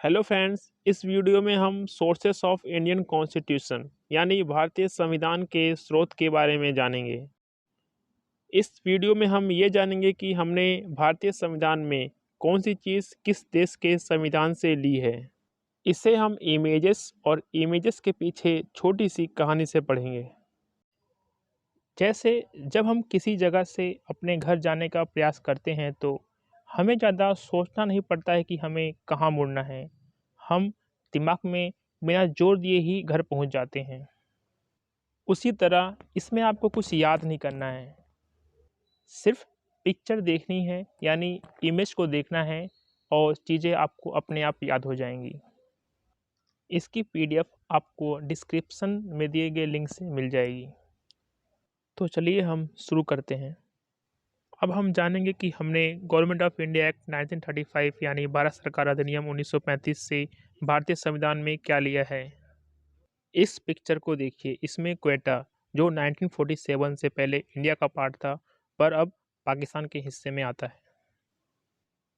Hello friends, इस video में हम सोर्सेस ऑफ इंडियन कॉन्स्टिट्यूशन यानी भारतीय संविधान के स्रोत के बारे में जानेंगे। इस वीडियो में हम ये जानेंगे कि हमने भारतीय संविधान में कौन सी चीज़ किस देश के संविधान से ली है। इसे हम इमेजेस और इमेजेस के पीछे छोटी सी कहानी से पढ़ेंगे। जैसे जब हम किसी जगह से अपने घर जाने का प्रयास करते हैं तो हमें ज़्यादा सोचना नहीं पड़ता है कि हमें कहाँ मुड़ना है। हम दिमाग में बिना जोर दिए ही घर पहुंच जाते हैं। उसी तरह इसमें आपको कुछ याद नहीं करना है, सिर्फ पिक्चर देखनी है यानी इमेज को देखना है और चीज़ें आपको अपने आप याद हो जाएंगी। इसकी पीडीएफ आपको डिस्क्रिप्शन में दिए गए लिंक से मिल जाएगी। तो चलिए हम शुरू करते हैं। अब हम जानेंगे कि हमने गवर्नमेंट ऑफ इंडिया एक्ट 1935 यानी भारत सरकार अधिनियम 1935 से भारतीय संविधान में क्या लिया है। इस पिक्चर को देखिए, इसमें क्वेटा जो 1947 से पहले इंडिया का पार्ट था पर अब पाकिस्तान के हिस्से में आता है।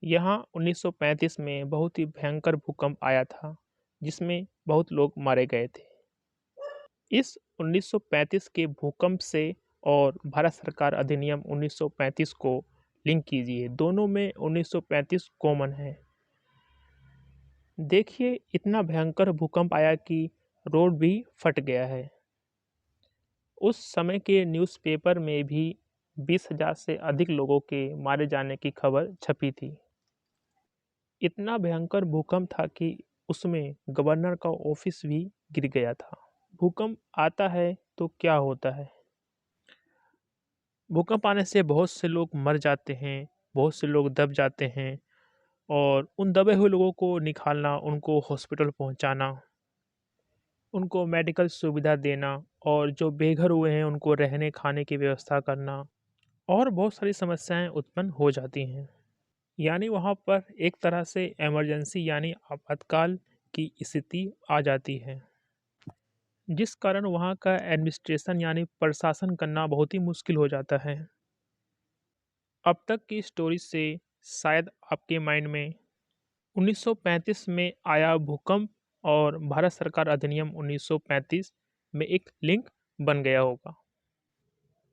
यहाँ 1935 में बहुत ही भयंकर भूकंप आया था जिसमें बहुत लोग मारे गए थे। इस 1935 के भूकंप से और भारत सरकार अधिनियम 1935 को लिंक कीजिए, दोनों में 1935 कॉमन है। देखिए, इतना भयंकर भूकंप आया कि रोड भी फट गया है। उस समय के न्यूज़पेपर में भी 20,000 से अधिक लोगों के मारे जाने की खबर छपी थी। इतना भयंकर भूकंप था कि उसमें गवर्नर का ऑफिस भी गिर गया था। भूकंप आता है तो क्या होता है? भूकंप आने से बहुत से लोग मर जाते हैं, बहुत से लोग दब जाते हैं और उन दबे हुए लोगों को निकालना, उनको हॉस्पिटल पहुंचाना, उनको मेडिकल सुविधा देना और जो बेघर हुए हैं उनको रहने खाने की व्यवस्था करना और बहुत सारी समस्याएं उत्पन्न हो जाती हैं। यानी वहाँ पर एक तरह से इमरजेंसी यानी आपातकाल की स्थिति आ जाती है, जिस कारण वहाँ का एडमिनिस्ट्रेशन यानी प्रशासन करना बहुत ही मुश्किल हो जाता है। अब तक की स्टोरी से शायद आपके माइंड में 1935 में आया भूकंप और भारत सरकार अधिनियम 1935 में एक लिंक बन गया होगा।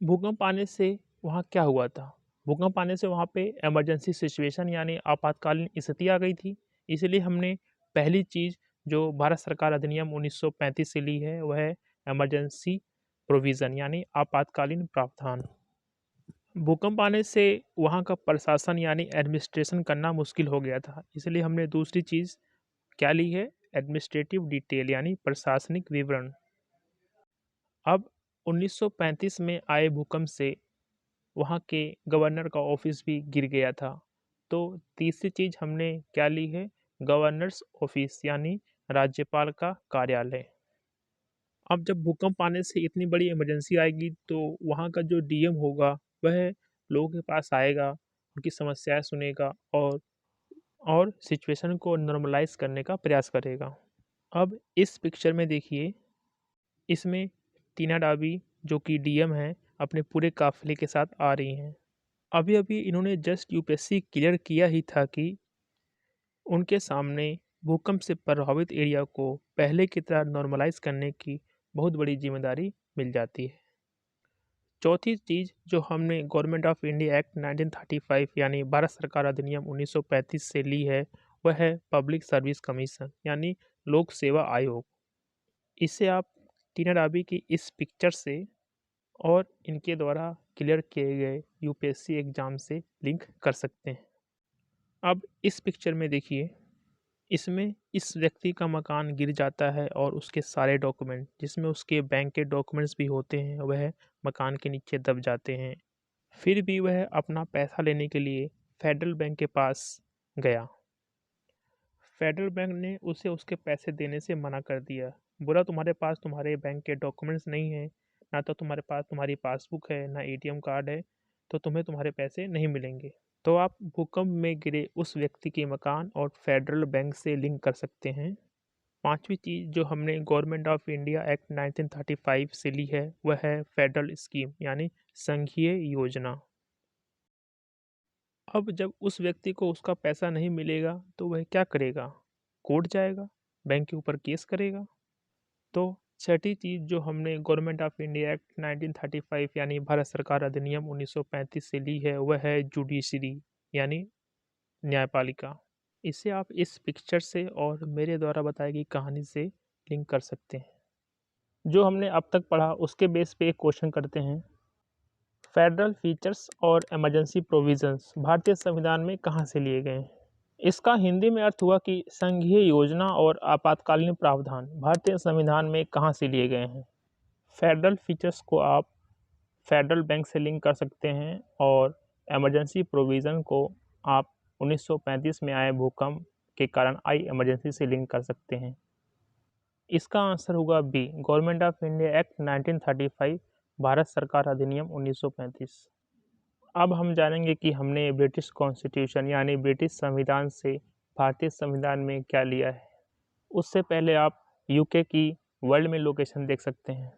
भूकंप आने से वहाँ क्या हुआ था? भूकंप आने से वहाँ पे इमरजेंसी सिचुएशन यानी आपातकालीन स्थिति आ गई थी। इसलिए हमने पहली चीज़ जो भारत सरकार अधिनियम 1935 से ली है वह है इमरजेंसी प्रोविज़न यानी आपातकालीन प्रावधान। भूकंप आने से वहाँ का प्रशासन यानी एडमिनिस्ट्रेशन करना मुश्किल हो गया था। इसलिए हमने दूसरी चीज़ क्या ली है? एडमिनिस्ट्रेटिव डिटेल यानी प्रशासनिक विवरण। अब 1935 में आए भूकंप से वहाँ के गवर्नर का ऑफिस भी गिर गया था। तो तीसरी चीज़ हमने क्या ली है? गवर्नर्स ऑफिस यानी राज्यपाल का कार्यालय। अब जब भूकंप आने से इतनी बड़ी इमरजेंसी आएगी तो वहाँ का जो डीएम होगा वह लोगों के पास आएगा, उनकी समस्याएं सुनेगा और सिचुएशन को नॉर्मलाइज करने का प्रयास करेगा। अब इस पिक्चर में देखिए, इसमें टीना डाबी जो कि डीएम है अपने पूरे काफिले के साथ आ रही हैं। अभी अभी इन्होंने जस्ट यूपीएससी क्लियर किया ही था कि उनके सामने भूकंप से प्रभावित एरिया को पहले की तरह नॉर्मलाइज करने की बहुत बड़ी जिम्मेदारी मिल जाती है। चौथी चीज़ जो हमने गवर्नमेंट ऑफ इंडिया एक्ट 1935 यानी भारत सरकार अधिनियम 1935 से ली है वह है पब्लिक सर्विस कमीशन यानी लोक सेवा आयोग। इसे आप टीना डाबी की इस पिक्चर से और इनके द्वारा क्लियर किए गए यूपीएससी एग्ज़ाम से लिंक कर सकते हैं। अब इस पिक्चर में देखिए, इसमें इस व्यक्ति का मकान गिर जाता है और उसके सारे डॉक्यूमेंट जिसमें उसके बैंक के डॉक्यूमेंट्स भी होते हैं वह मकान के नीचे दब जाते हैं। फिर भी वह अपना पैसा लेने के लिए फेडरल बैंक के पास गया। फेडरल बैंक ने उसे उसके पैसे देने से मना कर दिया। बोला, तुम्हारे पास तुम्हारे बैंक के डॉक्यूमेंट्स नहीं हैं, ना तो तुम्हारे पास तुम्हारी पासबुक है, ना एटीएम कार्ड है, तो तुम्हें तुम्हारे पैसे नहीं मिलेंगे। तो आप भूकंप में गिरे उस व्यक्ति के मकान और फेडरल बैंक से लिंक कर सकते हैं। पांचवी चीज़ जो हमने गवर्नमेंट ऑफ इंडिया एक्ट 1935 से ली है वह है फेडरल स्कीम यानी संघीय योजना। अब जब उस व्यक्ति को उसका पैसा नहीं मिलेगा तो वह क्या करेगा? कोर्ट जाएगा, बैंक के ऊपर केस करेगा। तो छठी चीज़ जो हमने गवर्नमेंट ऑफ इंडिया एक्ट 1935 यानी भारत सरकार अधिनियम 1935 से ली है, वह है जुडिशरी यानी न्यायपालिका। इसे आप इस पिक्चर से और मेरे द्वारा बताई गई कहानी से लिंक कर सकते हैं। जो हमने अब तक पढ़ा उसके बेस पे एक क्वेश्चन करते हैं। फेडरल फीचर्स और इमरजेंसी प्रोविजंस भारतीय संविधान में कहाँ से लिए गए हैं? इसका हिंदी में अर्थ हुआ कि संघीय योजना और आपातकालीन प्रावधान भारतीय संविधान में कहाँ से लिए गए हैं? फेडरल फीचर्स को आप फेडरल बैंक से लिंक कर सकते हैं और इमरजेंसी प्रोविज़न को आप 1935 में आए भूकंप के कारण आई इमरजेंसी से लिंक कर सकते हैं। इसका आंसर होगा B, government of India act 1935 Bharat सरकार अधिनियम 1935। अब हम जानेंगे कि हमने ब्रिटिश कॉन्स्टिट्यूशन यानी ब्रिटिश संविधान से भारतीय संविधान में क्या लिया है। उससे पहले आप यूके की वर्ल्ड में लोकेशन देख सकते हैं।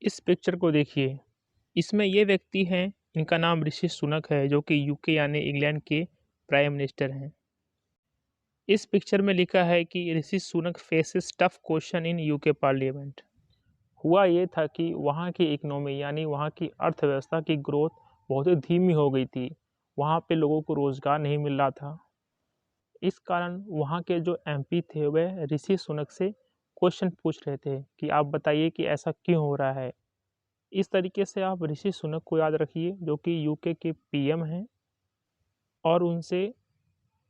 इस पिक्चर को देखिए, इसमें ये व्यक्ति हैं, इनका नाम ऋषि सुनक है, जो कि यूके यानी इंग्लैंड के प्राइम मिनिस्टर हैं। इस पिक्चर में लिखा है कि Rishi Sunak faces tough question in UK parliament. हुआ ये था कि वहाँ की इकोनॉमी यानी वहाँ की अर्थव्यवस्था की ग्रोथ बहुत ही धीमी हो गई थी। वहाँ पे लोगों को रोज़गार नहीं मिल रहा था। इस कारण वहाँ के जो एमपी थे वह ऋषि सुनक से क्वेश्चन पूछ रहे थे कि आप बताइए कि ऐसा क्यों हो रहा है। इस तरीके से आप ऋषि सुनक को याद रखिए, जो कि यूके के पीएम हैं, और उनसे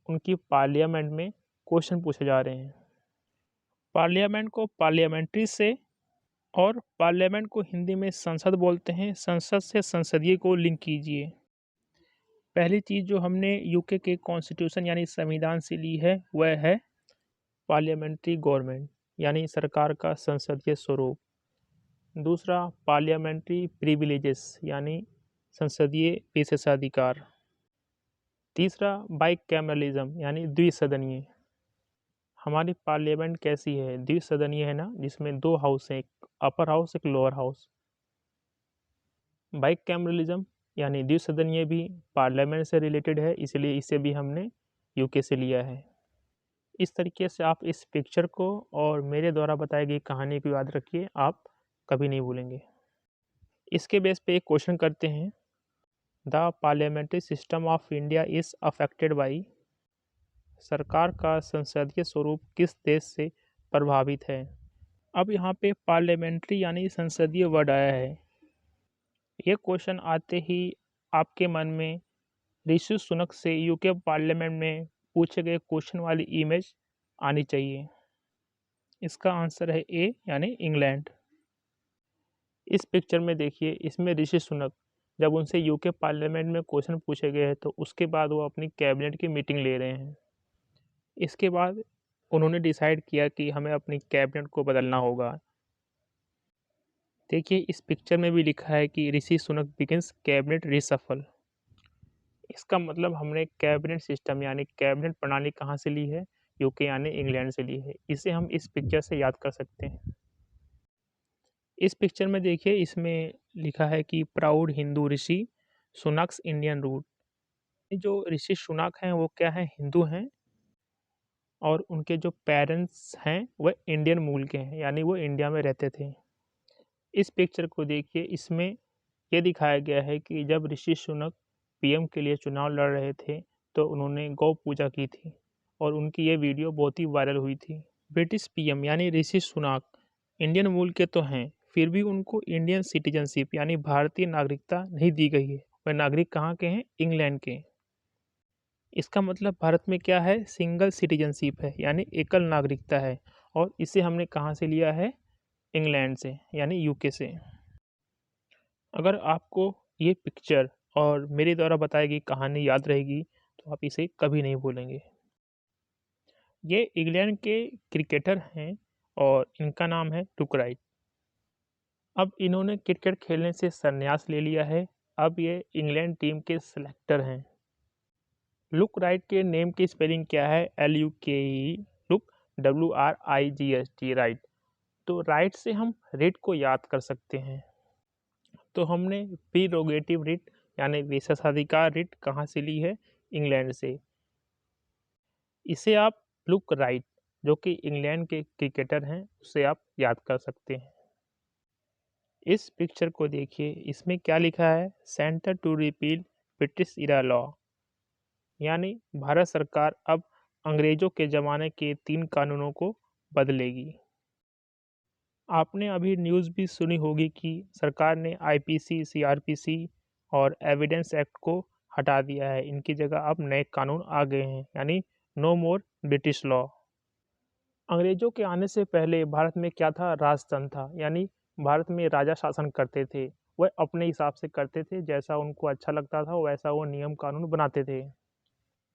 उनकी पार्लियामेंट में क्वेश्चन पूछे जा रहे हैं। पार्लियामेंट को पार्लियामेंट्री से और पार्लियामेंट को हिंदी में संसद बोलते हैं। संसद से संसदीय को लिंक कीजिए। पहली चीज़ जो हमने यूके के कॉन्स्टिट्यूशन यानी संविधान से ली है वह है पार्लियामेंट्री गवर्नमेंट यानी सरकार का संसदीय स्वरूप। दूसरा पार्लियामेंट्री प्रिविलेजेस यानी संसदीय विशेषाधिकार। तीसरा बाइकैमरलिज्म यानी द्विसदनीय। हमारी पार्लियामेंट कैसी है? द्विसदनीय है ना, जिसमें दो हाउस हैं, एक अपर हाउस एक लोअर हाउस। बाइकैमरलिज्म यानी द्विसदनीय भी पार्लियामेंट से रिलेटेड है, इसलिए इसे भी हमने यूके से लिया है। इस तरीके से आप इस पिक्चर को और मेरे द्वारा बताई गई कहानी को याद रखिए, आप कभी नहीं भूलेंगे। इसके बेस पे एक क्वेश्चन करते हैं। The parliamentary system of India is affected by. सरकार का संसदीय स्वरूप किस देश से प्रभावित है? अब यहाँ पे पार्लियामेंट्री यानी संसदीय वर्ड आया है। ये क्वेश्चन आते ही आपके मन में ऋषि सुनक से यूके पार्लियामेंट में पूछे गए क्वेश्चन वाली इमेज आनी चाहिए। इसका आंसर है ए यानी इंग्लैंड। इस पिक्चर में देखिए, इसमें ऋषि सुनक जब उनसे यूके पार्लियामेंट में क्वेश्चन पूछे गए हैं तो उसके बाद वो अपनी कैबिनेट की मीटिंग ले रहे हैं। इसके बाद उन्होंने डिसाइड किया कि हमें अपनी कैबिनेट को बदलना होगा। देखिए, इस पिक्चर में भी लिखा है कि Rishi Sunak begins cabinet reshuffle. इसका मतलब हमने कैबिनेट सिस्टम यानी कैबिनेट प्रणाली कहाँ से ली है? यूके यानी इंग्लैंड से ली है। इसे हम इस पिक्चर से याद कर सकते हैं। इस पिक्चर में देखिए, इसमें लिखा है कि प्राउड हिंदू ऋषि सुनक्स इंडियन रूट। ये जो ऋषि सुनक हैं वो क्या हैं? हिंदू हैं, और उनके जो पेरेंट्स हैं वह इंडियन मूल के हैं, यानी वो इंडिया में रहते थे। इस पिक्चर को देखिए, इसमें ये दिखाया गया है कि जब ऋषि सुनक पीएम के लिए चुनाव लड़ रहे थे तो उन्होंने गौ पूजा की थी, और उनकी ये वीडियो बहुत ही वायरल हुई थी। ब्रिटिश पीएम यानी ऋषि सुनक इंडियन मूल के तो हैं, फिर भी उनको इंडियन सिटीजनशिप यानी भारतीय नागरिकता नहीं दी गई है। वह नागरिक कहाँ के हैं? इंग्लैंड के। इसका मतलब भारत में क्या है? सिंगल सिटीजनशिप है, यानी एकल नागरिकता है, और इसे हमने कहाँ से लिया है? इंग्लैंड से यानी यूके से। अगर आपको ये पिक्चर और मेरे द्वारा बताई गई कहानी याद रहेगी तो आप इसे कभी नहीं भूलेंगे। ये इंग्लैंड के क्रिकेटर हैं और इनका नाम है लुक राइट। अब इन्होंने क्रिकेट खेलने से संन्यास ले लिया है। अब ये इंग्लैंड टीम के सिलेक्टर हैं। लुक राइट के नेम की स्पेलिंग क्या है? LUKE, look, WRIGHT, right. तो राइट से हम रिट को याद कर सकते हैं। तो हमने प्रीरोगेटिव रिट यानी विशेषाधिकार रिट कहाँ से ली है? इंग्लैंड से। इसे आप लुक राइट, जो कि इंग्लैंड के क्रिकेटर हैं, उसे आप याद कर सकते हैं। इस पिक्चर को देखिए, इसमें क्या लिखा है, centre to repeal British era law, यानी भारत सरकार अब अंग्रेजों के ज़माने के 3 कानूनों को बदलेगी। आपने अभी न्यूज़ भी सुनी होगी कि सरकार ने आईपीसी, सीआरपीसी और एविडेंस एक्ट को हटा दिया है। इनकी जगह अब नए कानून आ गए हैं, यानी नो मोर ब्रिटिश लॉ। अंग्रेजों के आने से पहले भारत में क्या था, राजतंत्र था, यानी भारत में राजा शासन करते थे। वह अपने हिसाब से करते थे, जैसा उनको अच्छा लगता था वैसा वो नियम कानून बनाते थे।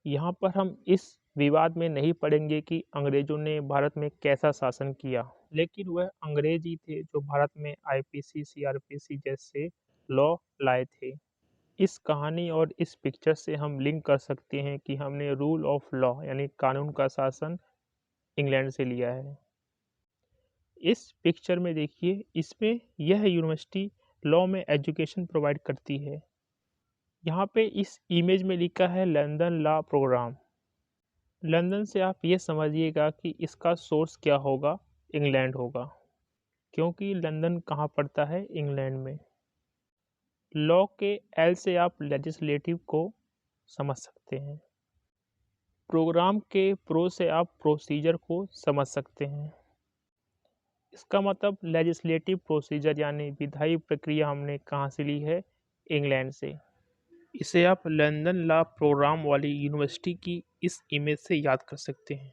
यहाँ पर हम इस विवाद में नहीं पड़ेंगे कि अंग्रेजों ने भारत में कैसा शासन किया, लेकिन वह अंग्रेज ही थे जो भारत में आईपीसी, सीआरपीसी जैसे लॉ लाए थे। इस कहानी और इस पिक्चर से हम लिंक कर सकते हैं कि हमने रूल ऑफ लॉ यानी कानून का शासन इंग्लैंड से लिया है। इस पिक्चर में देखिए, इसमें यह यूनिवर्सिटी लॉ में एजुकेशन प्रोवाइड करती है। यहाँ पे इस इमेज में लिखा है लंदन लॉ प्रोग्राम। लंदन से आप ये समझिएगा कि इसका सोर्स क्या होगा, इंग्लैंड होगा, क्योंकि लंदन कहाँ पड़ता है, इंग्लैंड में। लॉ के एल से आप लेजिस्लेटिव को समझ सकते हैं। प्रोग्राम के प्रो से आप प्रोसीजर को समझ सकते हैं। इसका मतलब लेजिस्लेटिव प्रोसीजर यानी विधायी प्रक्रिया हमने कहाँ से ली है, इंग्लैंड से। इसे आप लंदन लॉ प्रोग्राम वाली यूनिवर्सिटी की इस इमेज से याद कर सकते हैं।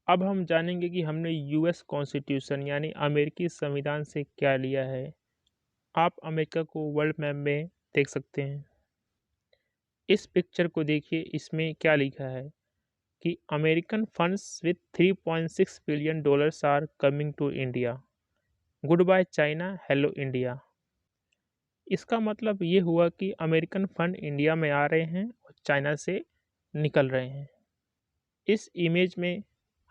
अब हम जानेंगे कि हमने यूएस कॉन्स्टिट्यूशन यानी अमेरिकी संविधान से क्या लिया है। आप अमेरिका को वर्ल्ड मैप में देख सकते हैं। इस पिक्चर को देखिए, इसमें क्या लिखा है कि American funds with 3.6 billion dollars are coming to India, good bye China, hello India. इसका मतलब ये हुआ कि अमेरिकन फंड इंडिया में आ रहे हैं और चाइना से निकल रहे हैं। इस इमेज में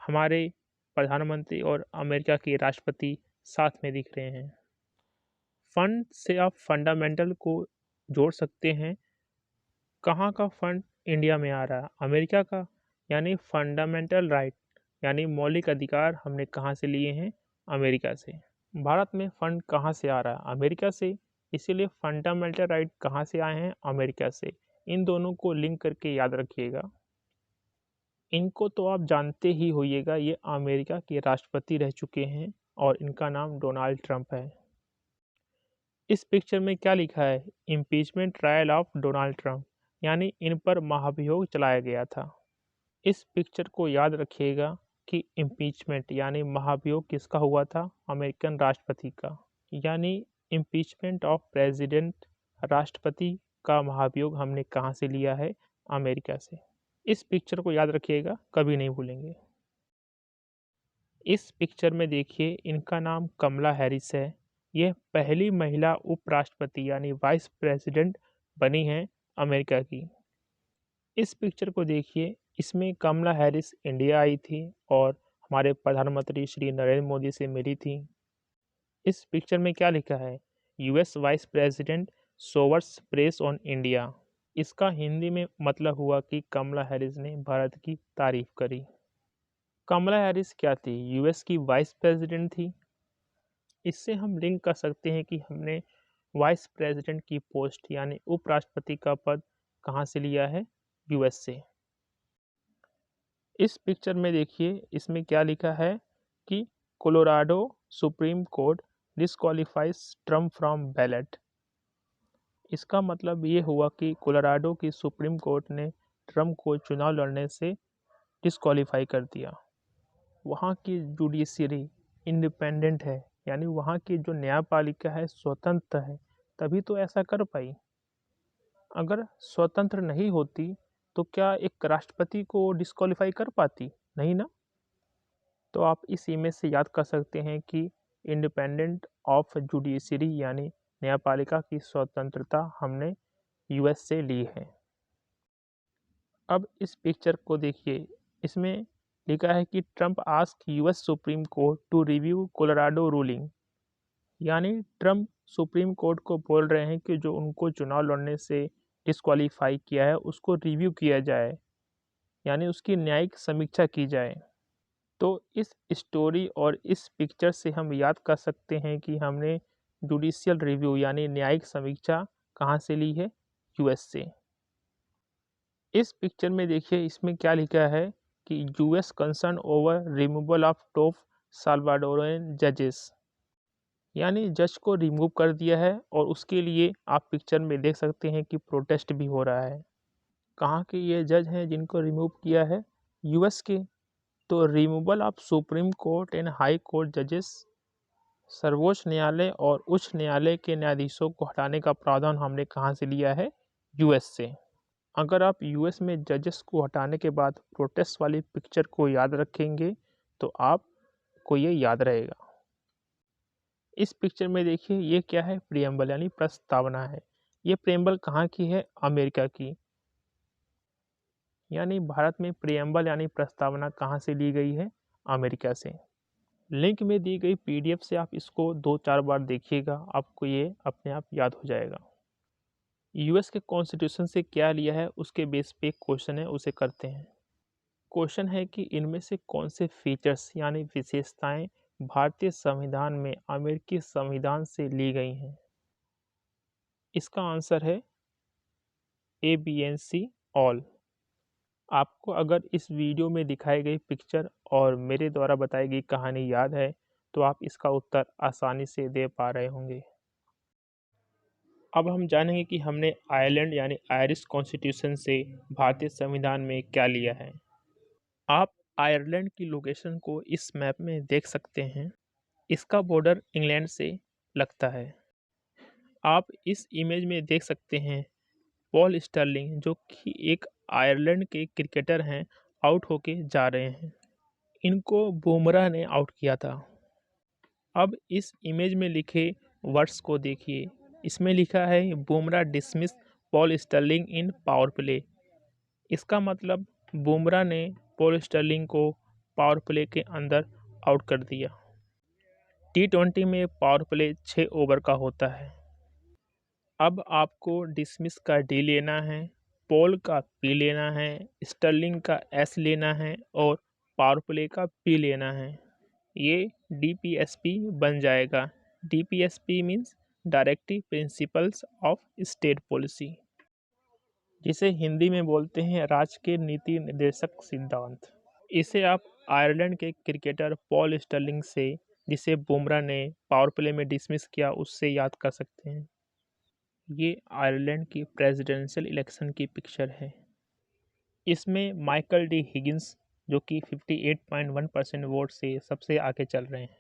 हमारे प्रधानमंत्री और अमेरिका के राष्ट्रपति साथ में दिख रहे हैं। फंड से आप फंडामेंटल को जोड़ सकते हैं। कहाँ का फंड इंडिया में आ रहा है, अमेरिका का, यानी फंडामेंटल राइट यानी मौलिक अधिकार हमने कहाँ से लिए हैं, अमेरिका से। भारत में फंड कहाँ से आ रहा है, अमेरिका से, इसीलिए फंडामेंटल राइट कहाँ से आए हैं, अमेरिका से। इन दोनों को लिंक करके याद रखिएगा। इनको तो आप जानते ही होइएगा, ये अमेरिका के राष्ट्रपति रह चुके हैं और इनका नाम डोनाल्ड ट्रंप है। इस पिक्चर में क्या लिखा है, impeachment trial of Donald Trump, यानी इन पर महाभियोग चलाया गया था। इस पिक्चर को याद रखिएगा कि इम्पीचमेंट यानी महाभियोग किसका हुआ था, अमेरिकन राष्ट्रपति का, यानी इम्पीचमेंट ऑफ प्रेसिडेंट, राष्ट्रपति का महाभियोग हमने कहाँ से लिया है, अमेरिका से। इस पिक्चर को याद रखिएगा, कभी नहीं भूलेंगे। इस पिक्चर में देखिए, इनका नाम कमला हैरिस है। यह पहली महिला उपराष्ट्रपति यानी वाइस प्रेसिडेंट बनी हैं अमेरिका की। इस पिक्चर को देखिए, इसमें कमला हैरिस इंडिया आई थी और हमारे प्रधानमंत्री श्री नरेंद्र मोदी से मिली थी। इस पिक्चर में क्या लिखा है, US vice president sours press on India. इसका हिंदी में मतलब हुआ कि कमला हैरिस ने भारत की तारीफ करी। कमला हैरिस क्या थी, यूएस की वाइस प्रेसिडेंट थी। इससे हम लिंक कर सकते हैं कि हमने वाइस प्रेसिडेंट की पोस्ट यानी उपराष्ट्रपति का पद कहाँ से लिया है, यूएस से। इस पिक्चर में देखिए, इसमें क्या लिखा है कि Colorado supreme court disqualifies Trump from ballot. इसका मतलब ये हुआ कि कोलोराडो की सुप्रीम कोर्ट ने ट्रम्प को चुनाव लड़ने से डिस्क्वालीफाई कर दिया। वहाँ की जुडिशरी इंडिपेंडेंट है, यानी वहाँ की जो न्यायपालिका है स्वतंत्र है, तभी तो ऐसा कर पाई। अगर स्वतंत्र नहीं होती तो क्या एक राष्ट्रपति को डिस्क्वालीफाई कर पाती, नहीं ना। तो आप इस इमेज से याद कर सकते हैं कि इंडिपेंडेंट ऑफ जुडिशरी यानी न्यायपालिका की स्वतंत्रता हमने यूएस से ली है। अब इस पिक्चर को देखिए, इसमें लिखा है कि Trump ask US Supreme Court to review Colorado ruling, यानी ट्रंप सुप्रीम कोर्ट को बोल रहे हैं कि जो उनको चुनाव लड़ने से डिस्क्वालीफाई किया है उसको रिव्यू किया जाए। यानी उसकी न्यायिक समीक्षा की जाए। तो इस स्टोरी और इस पिक्चर से हम याद कर सकते हैं कि हमने जुडिशियल रिव्यू यानी न्यायिक समीक्षा कहाँ से ली है? यूएस से। इस पिक्चर में देखिए इसमें क्या लिखा है कि US concern over removal of top Salvadoran जजेस, यानी जज को रिमूव कर दिया है और उसके लिए आप पिक्चर में देख सकते हैं कि प्रोटेस्ट भी हो रहा है। कहाँ के ये जज हैं जिनको रिमूव किया है? यूएस के। तो removal of supreme court and high court जजेस, सर्वोच्च न्यायालय और उच्च न्यायालय के न्यायाधीशों को हटाने का प्रावधान हमने कहाँ से लिया है? यूएस से। अगर आप यूएस में जजेस को हटाने के बाद प्रोटेस्ट वाली पिक्चर को याद रखेंगे तो आपको ये याद रहेगा। इस पिक्चर में देखिए ये क्या है? प्रियम्बल यानी प्रस्तावना है। ये प्रियम्बल कहाँ की है? अमेरिका की। यानी भारत में प्रियम्बल यानी प्रस्तावना कहाँ से ली गई है? अमेरिका से। लिंक में दी गई पीडीएफ से आप इसको 2-4 बार देखिएगा, आपको ये अपने आप याद हो जाएगा। यूएस के कॉन्स्टिट्यूशन से क्या लिया है उसके बेस पे एक क्वेश्चन है, उसे करते हैं। क्वेश्चन है कि इनमें से कौन से फीचर्स यानी विशेषताएं भारतीय संविधान में अमेरिकी संविधान से ली गई हैं? इसका आंसर है A B and C all. आपको अगर इस वीडियो में दिखाई गई पिक्चर और मेरे द्वारा बताई गई कहानी याद है तो आप इसका उत्तर आसानी से दे पा रहे होंगे। अब हम जानेंगे कि हमने आयरलैंड यानी आयरिश कॉन्स्टिट्यूशन से भारतीय संविधान में क्या लिया है। आप आयरलैंड की लोकेशन को इस मैप में देख सकते हैं। इसका बॉर्डर इंग्लैंड से लगता है। आप इस इमेज में देख सकते हैं पॉल स्टर्लिंग जो कि एक आयरलैंड के क्रिकेटर हैं, आउट होके जा रहे हैं। इनको बुमराह ने आउट किया था। अब इस इमेज में लिखे वर्ड्स को देखिए। इसमें लिखा है बुमराह डिसमिस पॉल स्टर्लिंग इन पावर प्ले। इसका मतलब बुमराह ने पॉल स्टर्लिंग को पावर प्ले के अंदर आउट कर दिया। टी20 में पावर प्ले 6 ओवर का होता है। अब आपको डिसमिस का डी लेना है, पॉल का पी लेना है, स्टर्लिंग का एस लेना है और पावर प्ले का पी लेना है। ये डीपीएसपी बन जाएगा। DPSP means directive principles of state policy, जिसे हिंदी में बोलते हैं राज्य के नीति निर्देशक सिद्धांत। इसे आप आयरलैंड के क्रिकेटर पॉल स्टर्लिंग से, जिसे बुमराह ने पावर प्ले में डिसमिस किया, उससे याद कर सकते हैं। ये आयरलैंड की प्रेसिडेंशियल इलेक्शन की पिक्चर है। इसमें माइकल डी हिगिंस जो कि 58.1% वोट से सबसे आगे चल रहे हैं।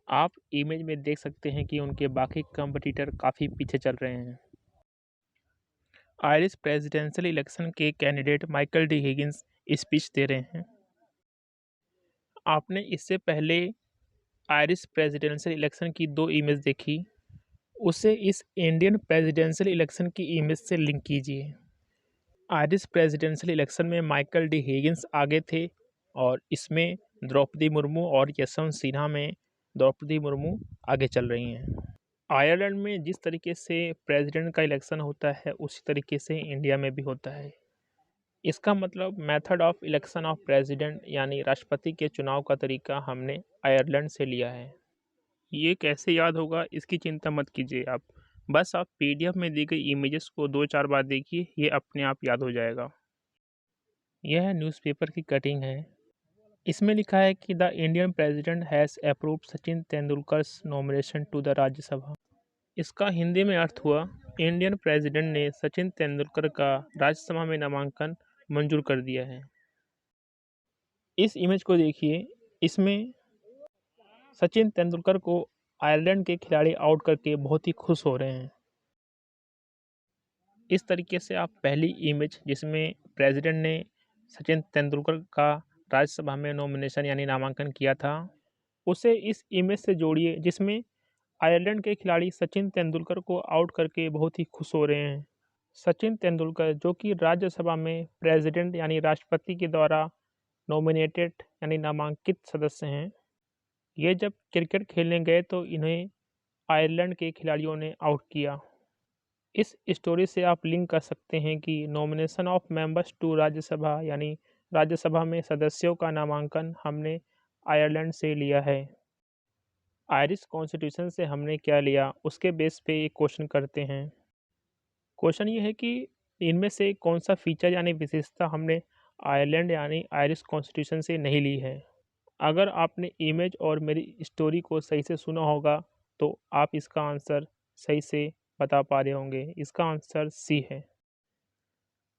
आप इमेज में देख सकते हैं कि उनके बाकी कंपटीटर काफ़ी पीछे चल रहे हैं। आयरिश प्रेसिडेंशियल इलेक्शन के candidate Michael D Higgins speech दे रहे हैं। आपने इससे पहले आयरिश प्रेसिडेंशियल इलेक्शन की 2 इमेज देखी, उसे इस इंडियन प्रेसिडेंशियल इलेक्शन की इमेज से लिंक कीजिए। आयरिश प्रेसिडेंशियल इलेक्शन में माइकल डी हिगिंस आगे थे और इसमें द्रौपदी मुर्मू और यशवंत सिन्हा में द्रौपदी मुर्मू आगे चल रही हैं। आयरलैंड में जिस तरीके से प्रेसिडेंट का इलेक्शन होता है उसी तरीके से इंडिया में भी होता है। इसका मतलब method of election of president यानी राष्ट्रपति के चुनाव का तरीका हमने आयरलैंड से लिया है। ये कैसे याद होगा इसकी चिंता मत कीजिए आप, बस आप पीडीएफ में दी गई इमेजेस को 2-4 बार देखिए, ये अपने आप याद हो जाएगा। यह न्यूज़पेपर की कटिंग है। इसमें लिखा है कि the Indian president has approved Sachin Tendulkar's nomination to the Rajya Sabha. इसका हिंदी में अर्थ हुआ, इंडियन प्रेसिडेंट ने सचिन तेंदुलकर का राज्यसभा में नामांकन मंजूर कर दिया है। इस इमेज को देखिए, इसमें सचिन तेंदुलकर को आयरलैंड के खिलाड़ी आउट करके बहुत ही खुश हो रहे हैं। इस तरीके से आप पहली इमेज जिसमें प्रेसिडेंट ने सचिन तेंदुलकर का राज्यसभा में नॉमिनेशन यानी नामांकन किया था, उसे इस इमेज से जोड़िए जिसमें आयरलैंड के खिलाड़ी सचिन तेंदुलकर को आउट करके बहुत ही खुश हो रहे हैं। सचिन तेंदुलकर जो कि राज्यसभा में प्रेसिडेंट यानी राष्ट्रपति के द्वारा नॉमिनेटेड यानी नामांकित सदस्य हैं। ये जब क्रिकेट खेलने गए तो इन्हें आयरलैंड के खिलाड़ियों ने आउट किया। इस स्टोरी से आप लिंक कर सकते हैं कि nomination of members to Rajya Sabha यानी राज्यसभा में सदस्यों का नामांकन हमने आयरलैंड से लिया है। आयरिश कॉन्स्टिट्यूशन से हमने क्या लिया, उसके बेस पे एक क्वेश्चन करते हैं। क्वेश्चन ये है कि इनमें से कौन सा फीचर यानी विशेषता हमने आयरलैंड यानी आयरिश कॉन्स्टिट्यूशन से नहीं ली है। अगर आपने इमेज और मेरी स्टोरी को सही से सुना होगा तो आप इसका आंसर सही से बता पा रहे होंगे। इसका आंसर सी है।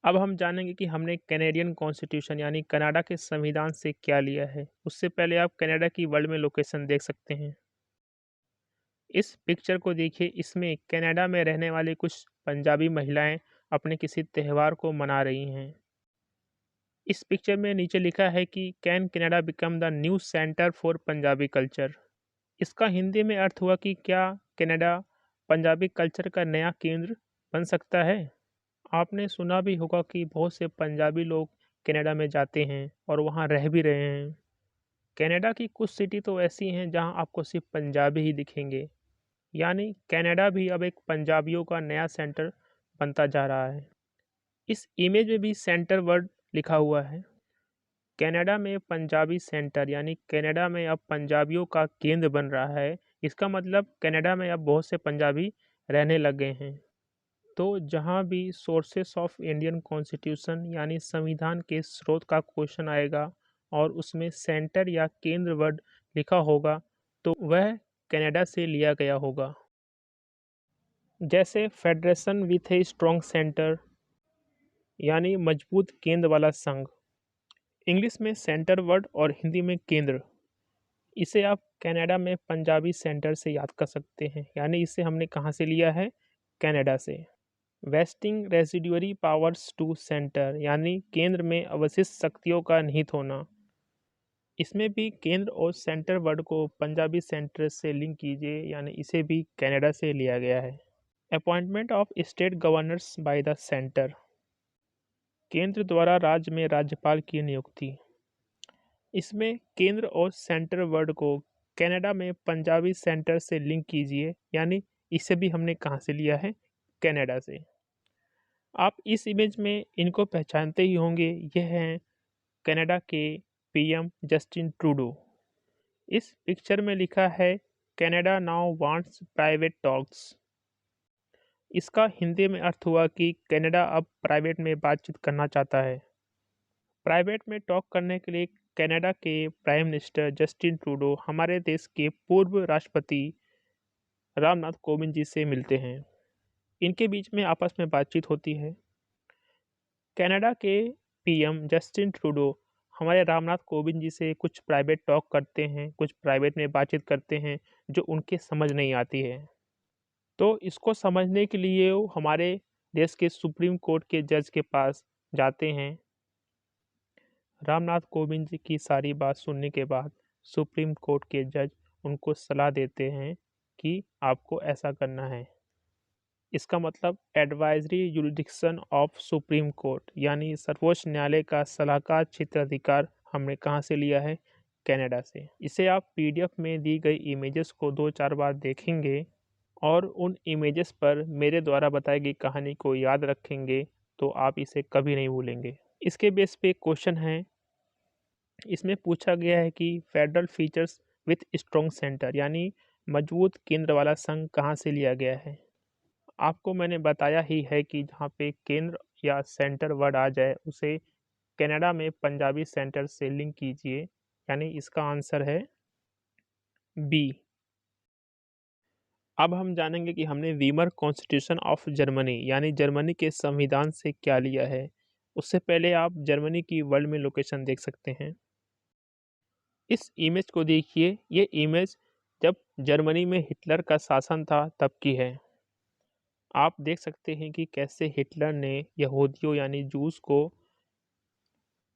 अब हम जानेंगे कि हमने कैनेडियन कॉन्स्टिट्यूशन यानी कनाडा के संविधान से क्या लिया है। उससे पहले आप कनाडा की वर्ल्ड में लोकेशन देख सकते हैं। इस पिक्चर को देखिए, इसमें कनाडा में रहने वाली कुछ पंजाबी महिलाएं अपने किसी त्यौहार को मना रही हैं। इस पिक्चर में नीचे लिखा है कि can Canada become the new centre for Punjabi culture. इसका हिंदी में अर्थ हुआ कि क्या कनाडा पंजाबी कल्चर का नया केंद्र बन सकता है। आपने सुना भी होगा कि बहुत से पंजाबी लोग कनाडा में जाते हैं और वहाँ रह भी रहे हैं। कनाडा की कुछ सिटी तो ऐसी हैं जहाँ आपको सिर्फ पंजाबी ही दिखेंगे, यानी कनाडा भी अब एक पंजाबियों का नया सेंटर बनता जा रहा है। इस इमेज में भी सेंटर वर्ड लिखा हुआ है। कनाडा में पंजाबी सेंटर यानी कनाडा में अब पंजाबियों का केंद्र बन रहा है। इसका मतलब कनाडा में अब बहुत से पंजाबी रहने लग गए हैं। तो जहाँ भी सोर्सेस ऑफ इंडियन कॉन्स्टिट्यूशन यानी संविधान के स्रोत का क्वेश्चन आएगा और उसमें सेंटर या केंद्र वर्ड लिखा होगा तो वह कनाडा से लिया गया होगा। जैसे federation with a strong centre यानी मजबूत केंद्र वाला संघ। इंग्लिश में सेंटर वर्ड और हिंदी में केंद्र। इसे आप कनाडा में पंजाबी सेंटर से याद कर सकते हैं, यानी इसे हमने कहाँ से लिया है, कनाडा से। वेस्टिंग रेसिड्यूअरी पावर्स टू सेंटर यानी केंद्र में अवशिष्ट शक्तियों का निहित होना। इसमें भी केंद्र और सेंटर वर्ड को पंजाबी सेंटर से लिंक कीजिए, यानी इसे भी कनाडा से लिया गया है। Appointment of state governors by the centre. केंद्र द्वारा राज्य में राज्यपाल की नियुक्ति। इसमें केंद्र और सेंटर वर्ड को कनाडा में पंजाबी सेंटर से लिंक कीजिए, यानी इसे भी हमने कहाँ से लिया है, कनाडा से। आप इस इमेज में इनको पहचानते ही होंगे, यह हैं कनाडा के पीएम जस्टिन ट्रूडो। इस पिक्चर में लिखा है Canada now wants private talks. इसका हिंदी में अर्थ हुआ कि कनाडा अब प्राइवेट में बातचीत करना चाहता है। प्राइवेट में टॉक करने के लिए कनाडा के प्राइम मिनिस्टर जस्टिन ट्रूडो हमारे देश के पूर्व राष्ट्रपति रामनाथ कोविंद जी से मिलते हैं। इनके बीच में आपस में बातचीत होती है। कनाडा के पीएम जस्टिन ट्रूडो हमारे रामनाथ कोविंद जी से कुछ प्राइवेट टॉक करते हैं, कुछ प्राइवेट में बातचीत करते हैं जो उनके समझ नहीं आती है। तो इसको समझने के लिए वो हमारे देश के सुप्रीम कोर्ट के जज के पास जाते हैं। रामनाथ कोविंद जी की सारी बात सुनने के बाद सुप्रीम कोर्ट के जज उनको सलाह देते हैं कि आपको ऐसा करना है। इसका मतलब advisory jurisdiction of supreme court यानी सर्वोच्च न्यायालय का सलाहकार क्षेत्राधिकार हमने कहाँ से लिया है, कनाडा से। इसे आप पीडीएफ में दी गई इमेजेस को 2-4 बार देखेंगे और उन इमेजेस पर मेरे द्वारा बताई गई कहानी को याद रखेंगे तो आप इसे कभी नहीं भूलेंगे। इसके बेस पे क्वेश्चन है, इसमें पूछा गया है कि federal features with strong centre यानी मजबूत केंद्र वाला संघ कहाँ से लिया गया है। आपको मैंने बताया ही है कि जहाँ पे केंद्र या सेंटर वर्ड आ जाए उसे कनाडा में पंजाबी सेंटर से लिंक कीजिए, यानी इसका आंसर है बी। अब हम जानेंगे कि हमने वीमर कॉन्स्टिट्यूशन ऑफ जर्मनी यानी जर्मनी के संविधान से क्या लिया है। उससे पहले आप जर्मनी की वर्ल्ड में लोकेशन देख सकते हैं। इस इमेज को देखिए, ये इमेज जब जर्मनी में हिटलर का शासन था तब की है। आप देख सकते हैं कि कैसे हिटलर ने यहूदियों यानी जूस को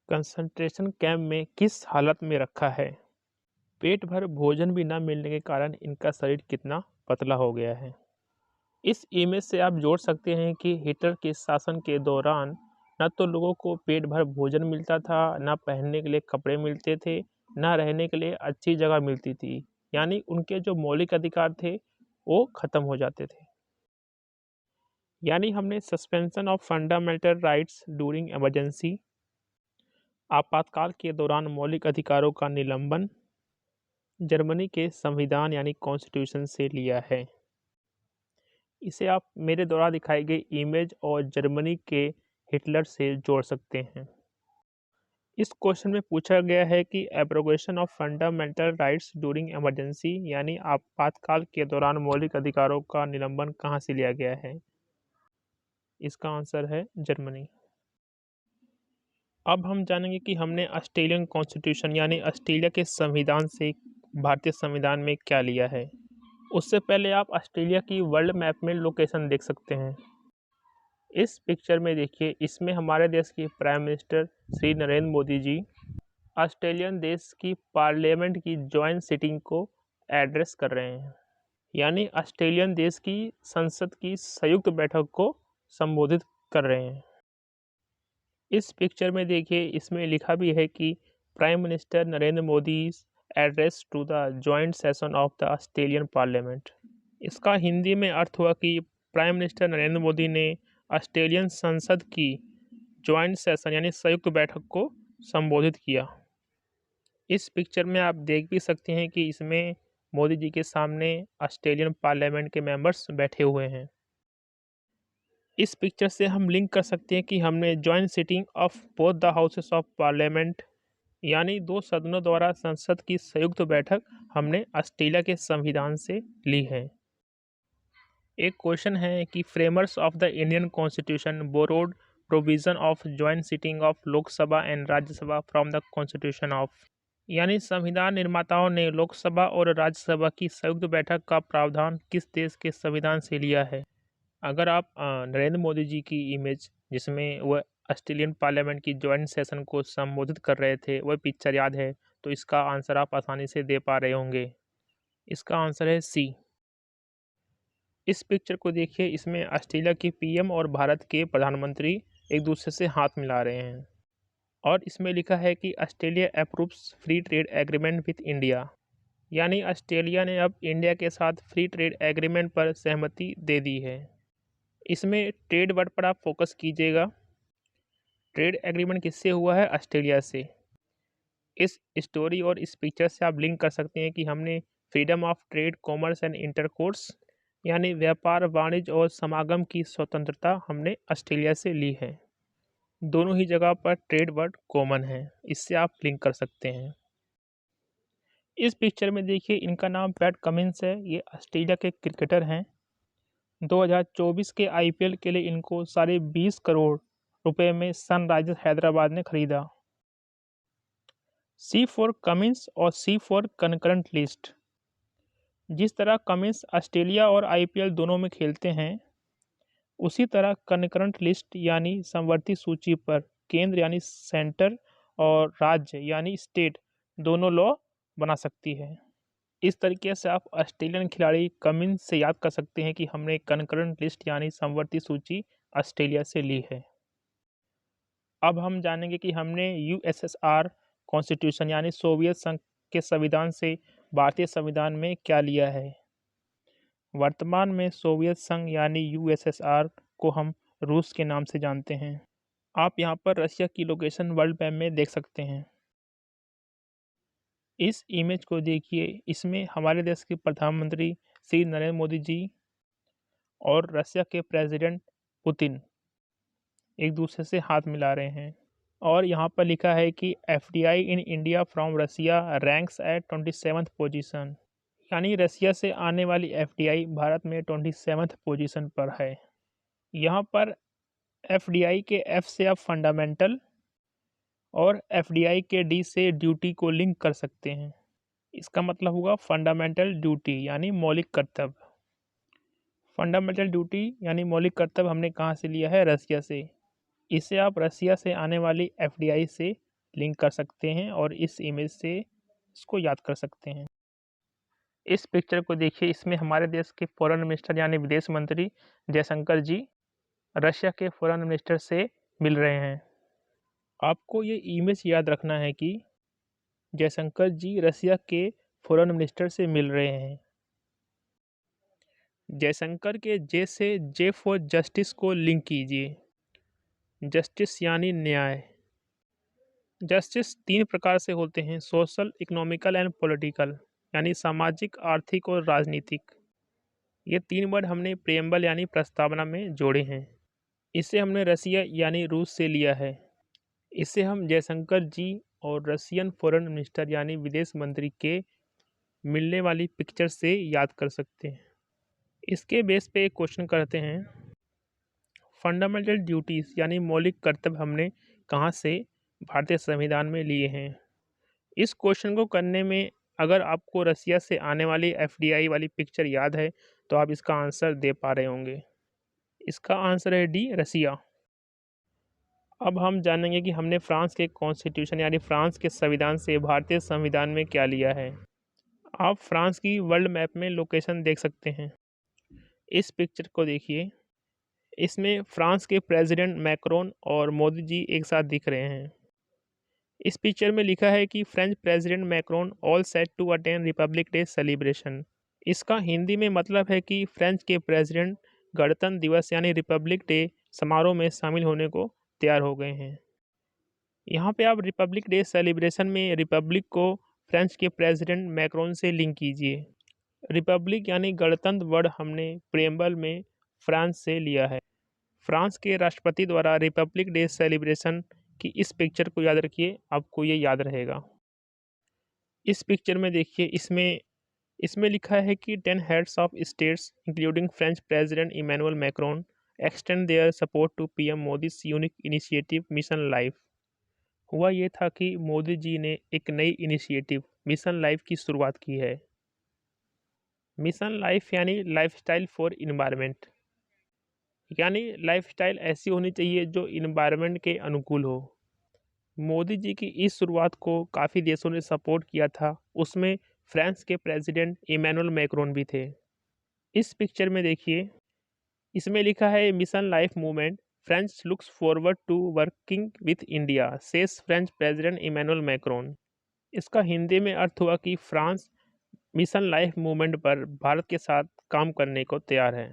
कंसंट्रेशन कैंप में किस हालत में रखा है। पेट भर भोजन भी न मिलने के कारण इनका शरीर कितना पतला हो गया है। इस इमेज से आप जोड़ सकते हैं कि हिटलर के शासन के दौरान न तो लोगों को पेट भर भोजन मिलता था, न पहनने के लिए कपड़े मिलते थे, न रहने के लिए अच्छी जगह मिलती थी, यानी उनके जो मौलिक अधिकार थे वो खत्म हो जाते थे। यानी हमने suspension of fundamental rights during emergency आपातकाल के दौरान मौलिक अधिकारों का निलंबन जर्मनी के संविधान यानी कॉन्स्टिट्यूशन से लिया है। इसे आप मेरे द्वारा दिखाई गई इमेज और जर्मनी के हिटलर से जोड़ सकते हैं। इस क्वेश्चन में पूछा गया है कि abrogation of fundamental rights during emergency यानी आपातकाल के दौरान मौलिक अधिकारों का निलंबन कहाँ से लिया गया है। इसका आंसर है जर्मनी। अब हम जानेंगे कि हमने ऑस्ट्रेलियन कॉन्स्टिट्यूशन यानी ऑस्ट्रेलिया के संविधान से भारतीय संविधान में क्या लिया है। उससे पहले आप ऑस्ट्रेलिया की वर्ल्ड मैप में लोकेशन देख सकते हैं। इस पिक्चर में देखिए, इसमें हमारे देश के prime minister Shri Narendra Modi ji Australian देश की पार्लियामेंट की जॉइंट सिटिंग को एड्रेस कर रहे हैं, यानी ऑस्ट्रेलियन देश की संसद की संयुक्त बैठक को संबोधित कर रहे हैं। इस पिक्चर में देखिए, इसमें लिखा भी है कि prime minister Narendra Modi address to the joint session of the Australian parliament. इसका हिंदी में अर्थ हुआ कि प्राइम मिनिस्टर नरेंद्र मोदी ने ऑस्ट्रेलियन संसद की जॉइंट सेशन यानी संयुक्त बैठक को संबोधित किया। इस पिक्चर में आप देख भी सकते हैं कि इसमें मोदी जी के सामने ऑस्ट्रेलियन पार्लियामेंट के मेंबर्स बैठे हुए हैं। इस पिक्चर से हम लिंक कर सकते हैं कि हमने joint sitting of both the houses of parliament यानी दो सदनों द्वारा संसद की संयुक्त बैठक हमने ऑस्ट्रेलिया के संविधान से ली है। एक क्वेश्चन है कि framers of the Indian constitution borrowed provision of joint sitting of Lok Sabha and Rajya Sabha from the constitution of, यानी संविधान निर्माताओं ने लोकसभा और राज्यसभा की संयुक्त बैठक का प्रावधान किस देश के संविधान से लिया है। अगर आप नरेंद्र मोदी जी की इमेज जिसमें वह ऑस्ट्रेलियन पार्लियामेंट की जॉइंट सेशन को संबोधित कर रहे थे वह पिक्चर याद है तो इसका आंसर आप आसानी से दे पा रहे होंगे। इसका आंसर है सी। इस पिक्चर को देखिए, इसमें ऑस्ट्रेलिया के पीएम और भारत के प्रधानमंत्री एक दूसरे से हाथ मिला रहे हैं और इसमें लिखा है कि Australia approves free trade agreement with India, यानी ऑस्ट्रेलिया ने अब इंडिया के साथ फ्री ट्रेड एग्रीमेंट पर सहमति दे दी है। इसमें ट्रेड वर्ड पर आप फोकस कीजिएगा। ट्रेड एग्रीमेंट किससे हुआ है? ऑस्ट्रेलिया से। इस स्टोरी और इस पिक्चर से आप लिंक कर सकते हैं कि हमने freedom of trade, commerce and intercourse यानी व्यापार, वाणिज्य और समागम की स्वतंत्रता हमने ऑस्ट्रेलिया से ली है। दोनों ही जगह पर ट्रेड वर्ड कॉमन है, इससे आप लिंक कर सकते हैं। इस पिक्चर में देखिए, इनका नाम पैट कमिंस है। ये ऑस्ट्रेलिया के क्रिकेटर हैं। 2024 के आईपीएल के लिए इनको 20.5 करोड़ रुपए में सनराइजर्स हैदराबाद ने खरीदा। सी फॉर कमिंस और सी फॉर कनकरेंट लिस्ट। जिस तरह कमिंस ऑस्ट्रेलिया और आईपीएल दोनों में खेलते हैं, उसी तरह कनकरेंट लिस्ट यानी समवर्ती सूची पर केंद्र यानी सेंटर और राज्य यानी स्टेट दोनों लॉ बना सकती है। इस तरीके से आप ऑस्ट्रेलियन खिलाड़ी कमिंस से याद कर सकते हैं कि हमने कनकरेंट लिस्ट यानी समवर्ती सूची ऑस्ट्रेलिया से ली है। अब हम जानेंगे कि हमने यूएसएसआर कॉन्स्टिट्यूशन यानी सोवियत संघ के संविधान से भारतीय संविधान में क्या लिया है। वर्तमान में सोवियत संघ यानी यूएसएसआर को हम रूस के नाम से जानते हैं। आप यहाँ पर रशिया की लोकेशन वर्ल्ड मैप में देख सकते हैं। इस इमेज को देखिए, इसमें हमारे देश के प्रधानमंत्री श्री नरेंद्र मोदी जी और रशिया के प्रेसिडेंट पुतिन एक दूसरे से हाथ मिला रहे हैं और यहाँ पर लिखा है कि FDI in India from Russia ranks at 27th position, यानी रसिया से आने वाली एफडीआई भारत में 27th पोजीशन पर है। यहाँ पर एफडीआई के एफ से आप फंडामेंटल और एफडीआई के डी से ड्यूटी को लिंक कर सकते हैं। इसका मतलब होगा फंडामेंटल ड्यूटी यानी मौलिक कर्तव्य। फंडामेंटल ड्यूटी यानी मौलिक कर्तव्य हमने कहाँ से लिया है? रसिया से। इसे आप रसिया से आने वाली एफडीआई से लिंक कर सकते हैं और इस इमेज से इसको याद कर सकते हैं। इस पिक्चर को देखिए, इसमें हमारे देश के फॉरेन मिनिस्टर यानी विदेश मंत्री जयशंकर जी रशिया के फॉरेन मिनिस्टर से मिल रहे हैं। आपको ये इमेज याद रखना है कि जयशंकर जी रशिया के फॉरेन मिनिस्टर से मिल रहे हैं। जयशंकर के जे से जे फॉर जस्टिस को लिंक कीजिए। जस्टिस यानी न्याय। जस्टिस 3 प्रकार से होते हैं, सोशल, इकोनॉमिकल एंड पॉलिटिकल, यानी सामाजिक, आर्थिक और राजनीतिक। ये 3 वर्ड हमने प्रेम्बल यानी प्रस्तावना में जोड़े हैं। इसे हमने रसिया यानी रूस से लिया है। इसे हम जयशंकर जी और रशियन फॉरेन मिनिस्टर यानी विदेश मंत्री के मिलने वाली पिक्चर से याद कर सकते हैं। इसके बेस पे एक क्वेश्चन करते हैं, फंडामेंटल ड्यूटीज़ यानी मौलिक कर्तव्य हमने कहाँ से भारतीय संविधान में लिए हैं। इस क्वेश्चन को करने में अगर आपको रसिया से आने वाली एफडीआई वाली पिक्चर याद है तो आप इसका आंसर दे पा रहे होंगे। इसका आंसर है डी, रसिया। अब हम जानेंगे कि हमने फ्रांस के कॉन्स्टिट्यूशन यानी फ्रांस के संविधान से भारतीय संविधान में क्या लिया है। आप फ्रांस की वर्ल्ड मैप में लोकेशन देख सकते हैं। इस पिक्चर को देखिए, इसमें फ्रांस के प्रेसिडेंट मैक्रोन और मोदी जी एक साथ दिख रहे हैं। इस पिक्चर में लिखा है कि French president Macron all set to attend republic day celebration. इसका हिंदी में मतलब है कि फ्रेंच के प्रेसिडेंट गणतंत्र दिवस यानी रिपब्लिक डे समारोह में शामिल होने को तैयार हो गए हैं। यहाँ पे आप रिपब्लिक डे सेलिब्रेशन में रिपब्लिक को फ्रेंच के प्रेसिडेंट मैक्रोन से लिंक कीजिए। रिपब्लिक यानी गणतंत्र वर्ड हमने प्रेम्बल में फ्रांस से लिया है। फ्रांस के राष्ट्रपति द्वारा रिपब्लिक डे सेलिब्रेशन की इस पिक्चर को याद रखिए, आपको ये याद रहेगा। इस पिक्चर में देखिए, इसमें इसमें लिखा है कि 10 heads of states including French president Emmanuel Macron extend their support to PM Modi unique initiative mission life. हुआ ये था कि मोदी जी ने एक नई इनिशिएटिव मिशन लाइफ की शुरुआत की है। मिशन लाइफ यानी लाइफस्टाइल फॉर इन्वायरमेंट, यानी लाइफस्टाइल ऐसी होनी चाहिए जो इन्वायरमेंट के अनुकूल हो। मोदी जी की इस शुरुआत को काफ़ी देशों ने सपोर्ट किया था, उसमें फ्रांस के प्रेसिडेंट इमैनुअल मैक्रोन भी थे। इस पिक्चर में देखिए, इसमें लिखा है mission life movement France looks forward to working with India says French president Emmanuel Macron. इसका हिंदी में अर्थ हुआ कि फ्रांस मिशन लाइफ मूवमेंट पर भारत के साथ काम करने को तैयार है।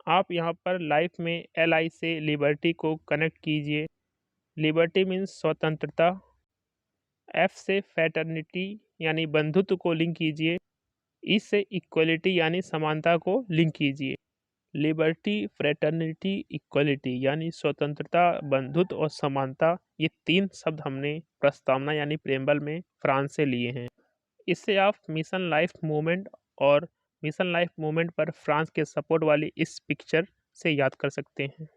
आप यहाँ पर लाइफ में LI से लिबर्टी को कनेक्ट कीजिए। लिबर्टी मीन्स स्वतंत्रता। F से फैटर्निटी यानी बंधुत्व को लिंक कीजिए। E से इक्वलिटी यानी समानता को लिंक कीजिए। लिबर्टी, फ्रेटर्निटी, इक्वलिटी यानी स्वतंत्रता, बंधुत्व और समानता, ये 3 शब्द हमने प्रस्तावना यानी प्रेम्बल में फ्रांस से लिए हैं। इससे आप मिशन लाइफ मूवमेंट और मिशन लाइफ मूवमेंट पर फ्रांस के सपोर्ट वाली इस पिक्चर से याद कर सकते हैं।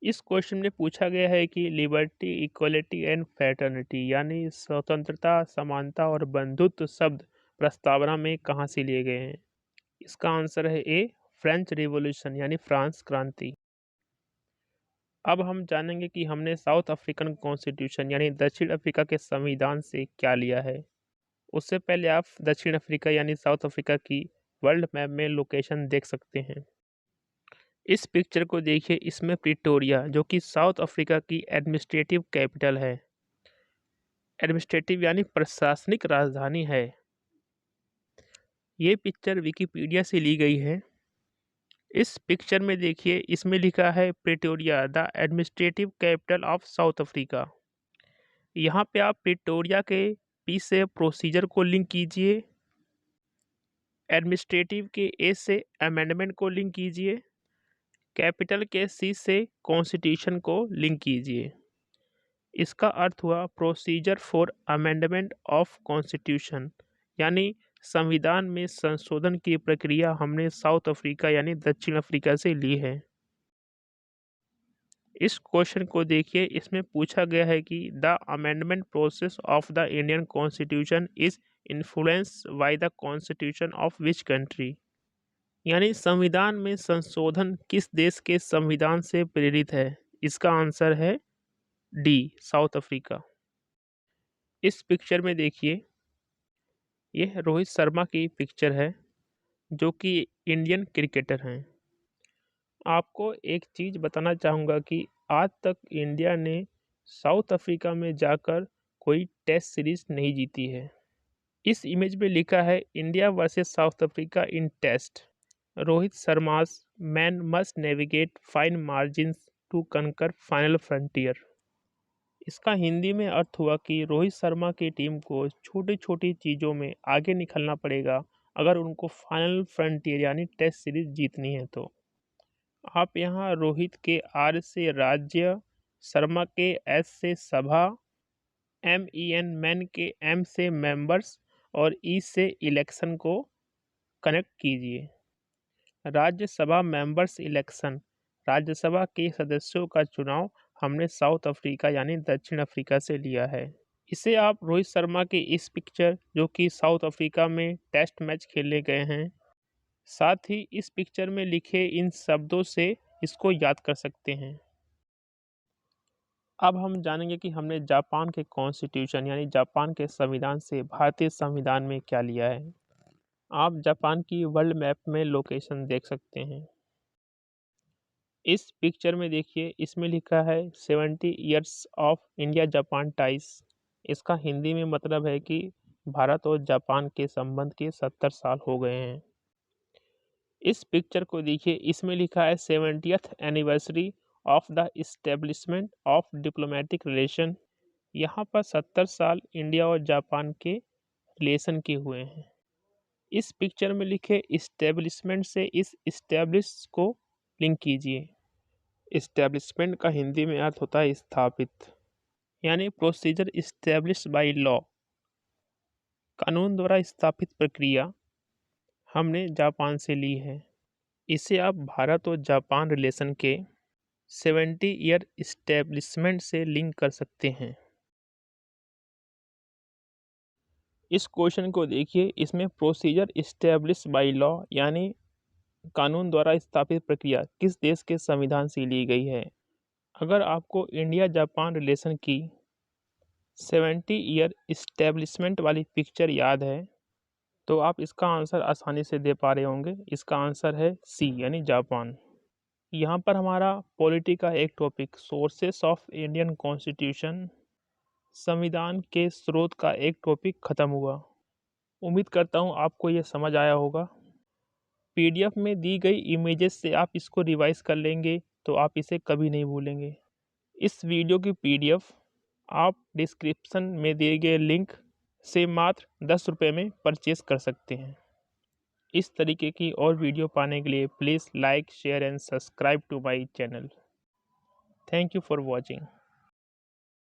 इस क्वेश्चन में पूछा गया है कि लिबर्टी, इक्वलिटी एंड फ्रेटर्निटी यानी स्वतंत्रता, समानता और बंधुत्व शब्द प्रस्तावना में कहाँ से लिए गए हैं। इसका आंसर है ए, फ्रेंच रिवॉल्यूशन यानी फ्रांस क्रांति। अब हम जानेंगे कि हमने साउथ अफ्रीकन कॉन्स्टिट्यूशन यानी दक्षिण अफ्रीका के संविधान से क्या लिया है। उससे पहले आप दक्षिण अफ्रीका यानी साउथ अफ्रीका की वर्ल्ड मैप में लोकेशन देख सकते हैं। इस पिक्चर को देखिए, इसमें प्रिटोरिया जो कि साउथ अफ्रीका की एडमिनिस्ट्रेटिव कैपिटल है, एडमिनिस्ट्रेटिव यानी प्रशासनिक राजधानी है। ये पिक्चर विकिपीडिया से ली गई है। इस पिक्चर में देखिए, इसमें लिखा है Pretoria the administrative capital of south Africa. यहाँ पे आप प्रिटोरिया के पी से प्रोसीजर को लिंक कीजिए, एडमिनिस्ट्रेटिव के ए से अमेंडमेंट को लिंक कीजिए, कैपिटल के सी से कॉन्स्टिट्यूशन को लिंक कीजिए। इसका अर्थ हुआ procedure for amendment of constitution, यानी संविधान में संशोधन की प्रक्रिया हमने साउथ अफ्रीका यानी दक्षिण अफ्रीका से ली है। इस क्वेश्चन को देखिए, इसमें पूछा गया है कि the amendment process of the Indian constitution is influenced by the constitution of which country, यानी संविधान में संशोधन किस देश के संविधान से प्रेरित है। इसका आंसर है डी, साउथ अफ्रीका। इस पिक्चर में देखिए, यह रोहित शर्मा की पिक्चर है जो कि इंडियन क्रिकेटर हैं। आपको एक चीज़ बताना चाहूँगा कि आज तक इंडिया ने साउथ अफ्रीका में जाकर कोई टेस्ट सीरीज नहीं जीती है। इस इमेज में लिखा है India versus South Africa in test, Rohit Sharma's man must navigate fine margins to conquer final frontier. इसका हिंदी में अर्थ हुआ कि रोहित शर्मा की टीम को छोटी-छोटी चीज़ों में आगे निकलना पड़ेगा अगर उनको फाइनल फ्रंटियर यानी टेस्ट सीरीज़ जीतनी है तो। आप यहाँ रोहित के आर से राज्य, शर्मा के एस से सभा, MEN मैन के M से मेंबर्स और E से इलेक्शन को कनेक्ट कीजिए। राज्यसभा मेंबर्स इलेक्शन, राज्यसभा के सदस्यों का चुनाव हमने साउथ अफ्रीका यानी दक्षिण अफ्रीका से लिया है। इसे आप रोहित शर्मा की इस पिक्चर जो कि साउथ अफ्रीका में टेस्ट मैच खेलने गए हैं, साथ ही इस पिक्चर में लिखे इन शब्दों से इसको याद कर सकते हैं। अब हम जानेंगे कि हमने जापान के कॉन्स्टिट्यूशन यानी जापान के संविधान से भारतीय संविधान में क्या लिया है। आप जापान की वर्ल्ड मैप में लोकेशन देख सकते हैं। इस पिक्चर में देखिए, इसमें लिखा है 70 years of India Japan ties. इसका हिंदी में मतलब है कि भारत और जापान के संबंध के 70 साल हो गए हैं। इस पिक्चर को देखिए, इसमें लिखा है 70th anniversary of the establishment of diplomatic relation. यहाँ पर 70 साल इंडिया और जापान के रिलेशन के हुए हैं। इस पिक्चर में लिखे इस्टेब्लिशमेंट से इस इस्टेब्लिश को लिंक कीजिए। इस्टेब्लिशमेंट का हिंदी में अर्थ होता है स्थापित, यानी प्रोसीजर इस्टेब्लिश्ड बाय लॉ, कानून द्वारा स्थापित प्रक्रिया हमने जापान से ली है। इसे आप भारत और जापान रिलेशन के 70 ईयर इस्टेब्लिशमेंट से लिंक कर सकते हैं। इस क्वेश्चन को देखिए, इसमें प्रोसीजर इस्टेब्लिश्ड बाय लॉ यानी कानून द्वारा स्थापित प्रक्रिया किस देश के संविधान से ली गई है। अगर आपको इंडिया जापान रिलेशन की 70 ईयर इस्टेब्लिशमेंट वाली पिक्चर याद है तो आप इसका आंसर आसानी से दे पा रहे होंगे। इसका आंसर है सी यानी जापान। यहाँ पर हमारा पॉलिटी का एक topic sources of Indian constitution, संविधान के स्रोत का एक टॉपिक ख़त्म हुआ। उम्मीद करता हूँ आपको ये समझ आया होगा। PDF में दी गई इमेजेस से आप इसको रिवाइज कर लेंगे तो आप इसे कभी नहीं भूलेंगे। इस वीडियो की PDF आप डिस्क्रिप्शन में दिए गए लिंक से मात्र 10 रुपये में परचेज़ कर सकते हैं। इस तरीके की और वीडियो पाने के लिए please like, share and subscribe to my channel. Thank you for watching.